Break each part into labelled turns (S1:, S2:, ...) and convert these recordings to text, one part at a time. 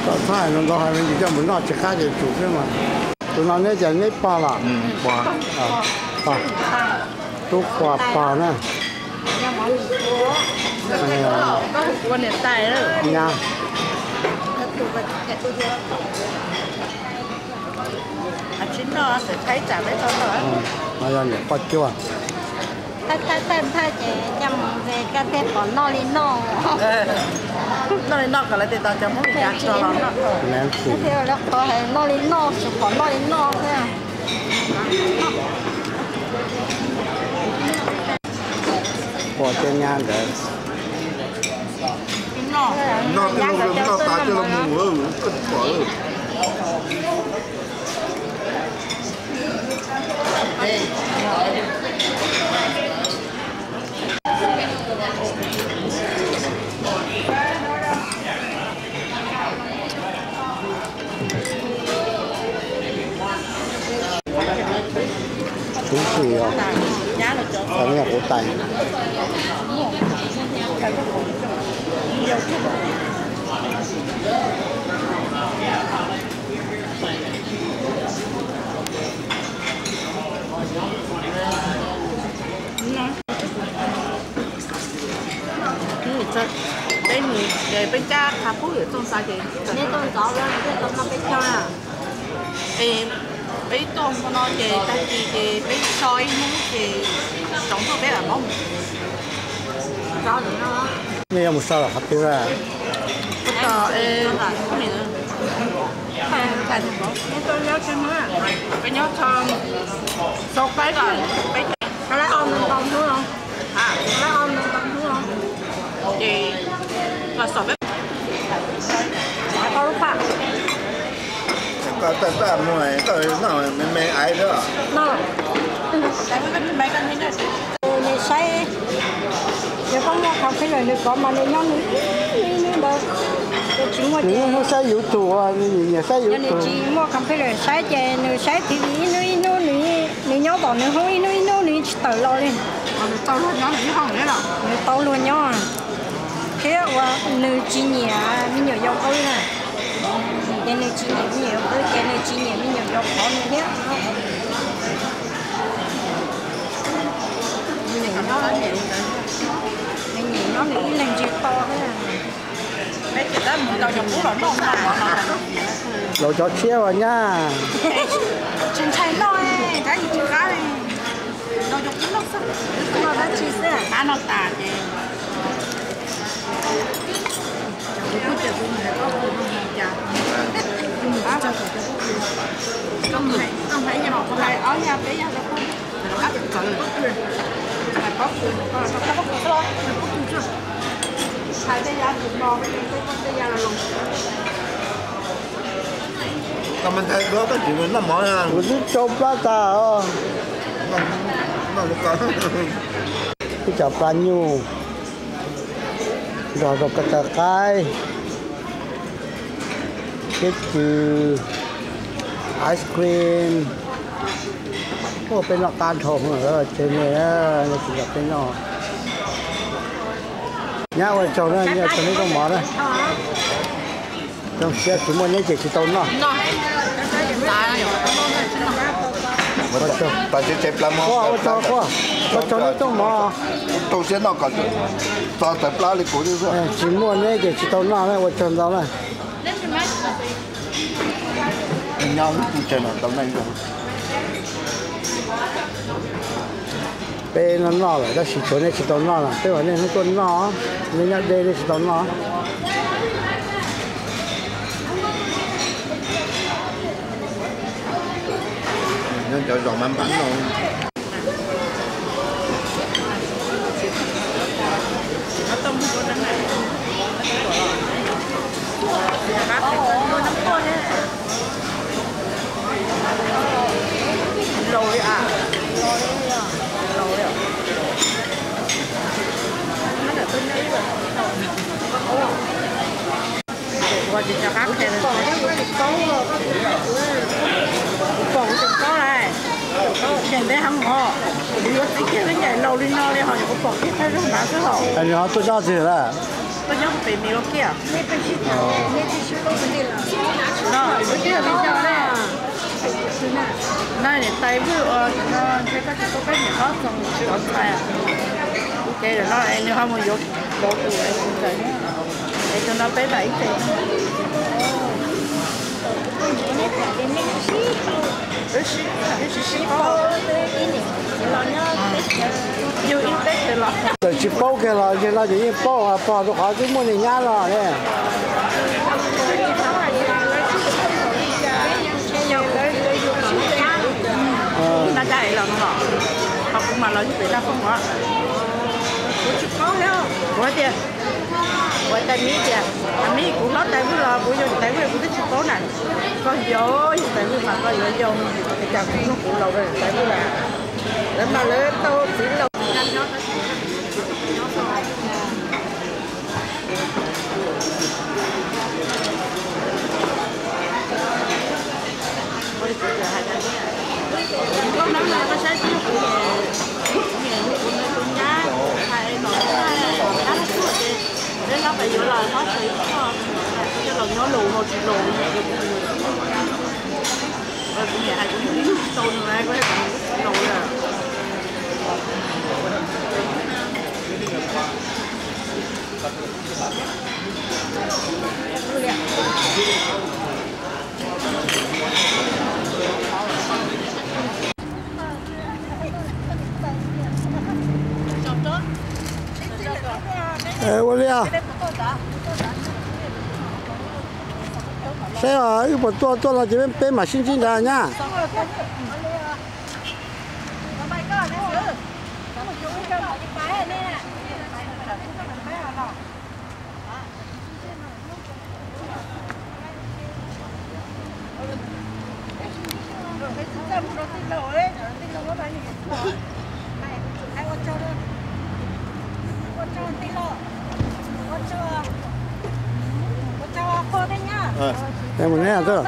S1: 早餐能到还没比较没那吃开就煮的嘛，就那那叫那包了，包啊包，都包包呢。哎呀，
S2: วันนี้ตายแล้ว
S1: 呀，
S2: ชิ้นนอใช้จ่ายไม่ต้องหรอ
S1: 哎呀，你包酒啊。
S3: ถ้าจะจำvề cái tết còn no đi no
S2: นอกนอกกันแล้วแต่ตอนจะมุ่งอยากตัวเราเนาะ
S1: 难吃。
S3: thế rồi đó có hay no đi no chỉ còn no đi no thôi à
S1: 我这样的，
S2: ชิ้นนอก
S4: nó cái nó ta cho nó mù ơi cất quả ơi
S1: đúng gì rồi,
S2: giá là chỗ
S1: cái này của tay.
S2: bên người bên cha thà phú ở trong sao thì
S3: nên tôi rõ ra cái tôi nó biết cho à
S2: em mấy tôm của nó thì ta thì mấy soi những thì tổng số bé là mong
S3: rõ được nó
S1: Này là một sao là hấp dẫn ra.
S2: tờ cái này nữa thành nên tôi nhớ xem á cái nhớ thơm sốt cái rồi cái
S3: cái lá ôm lên con đúng không
S2: à
S3: cái lá ôm lên con đúng không
S2: thì và sốt bếp
S3: có lúc phạm
S4: ta mua này ta nào mẹ ai đó
S3: nó
S2: tại mấy cái này
S3: này say giờ có mua cà phê rồi được có mà này nhon nữa đâu chỉ mua
S1: Thì
S3: chè
S1: nó sẽ yếu tố à, nhìn sẽ yếu
S3: nên
S1: tố.
S3: chỉ mua cà phê rồi say chè nữa say thì nữa nhớ còn nữa hôi nữa chỉ tự lo lên
S2: tao luôn nhớ những không nữa đâu
S3: nữa tao luôn nhớ thế qua nữa chỉ nhà mình nhiều dầu ôi nè cái nữa chỉ nhà mình nhiều ôi cái nữa chỉ nhà mình nhiều dầu khó nữa nhé mình nhìn nó nghĩ lên chiếc to thế à
S2: mấy cái đó mình đâu dùng bún nó không
S1: Rồi cho chia vào nha.
S2: chân chay nói cái gì chưa cái đâu dùng bún nó sao
S3: nó đã chia sẻ
S2: à nó tàn vậy không phải nhà một này ở nhà bé nhà nó không áp dụng cự là có bóc rồi hai cái da thịt bò với cái da là lùn
S4: ta mình thấy đó cái chuyện nó mỏi ha
S1: Một chút châu plata oh.
S4: nó có
S1: Cái chả plan nhu. Rồi rồi cái cái. Cái chữ ice cream. Ô bên nó tan thùng rồi trên này nó chỉ là bên nó. Nhá ơi chỗ này nhá chỗ này có mỏ đây. Trong xe chỉ muốn nhớ chỉ tốn nó.
S2: nó tại
S4: ta chỉ chép làm
S1: Qua chỗ này có mỏ.
S4: đầu tiên nó còn ta tập lá đi cố đi rồi
S1: Chỉ muốn nhớ chỉ tốn nó này, chỗ đó này.
S4: nhau cũng chơi nó tầm này rồi
S1: Bên nó nọ rồi, đó chỉ chỗ này chỉ tốn nó là, cái vấn đề nó tốn nó, nên nhắc đây chỉ tốn nó.
S4: nên cho dọn mắm bánh rồi
S2: nó tôm của nó này nó nấm con đấy rồi à rồi à nó là tôi nghĩ rồi qua chỉ cho khác này còn có này hiện tại không họ đi cái này lâu đi no đi họ có còn cái thấy rất là cái họ
S1: Anh nói tôi ra gì là
S2: tôi nhớ bị mì lo kia.
S3: 那边去看，那去修路的了。
S2: Đó, cái kia bây giờ này.
S3: 是呢。
S2: Này để tay vừa nó cái cái có cái gì đó xong chọn tay à. Ok rồi nó em nếu không muốn vô đồ của em cũng chơi để cho nó bé bảy tiền. Nhiều ít tết rồi lắm.
S1: Rồi chỉ bao cái là chỉ là chỉ bao được họ chỉ muốn nhà rồi nè.
S2: Ta chạy là nó học mà lớn như là không có. Chú có đấy không? Có tiền. Có tay mi tiền. Mi cũng nó tay vừa là bây giờ tay vừa cũng thích chú có này. Có vô tay vừa mà có vô thì chẳng nó cũng lâu rồi tay vừa là. Để mà lớn tôi chỉ lâu. Con nói là nó sẽ chịu cái nghề của người nhà hay nói là nó suốt đi nên nó phải là nó thấy cho lần nó lù một lù rồi cũng nhà cũng biết tôi này có cái lù là
S1: William. Saya ibu tua lah jadi pema sinjin dah nya. Em muốn nghe cơ.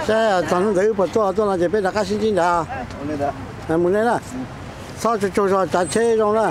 S1: Saya thằng đấy ibu tua lah jadi pema sinjin dah. Em muốn nghe là sao cho trả xe rồi đó.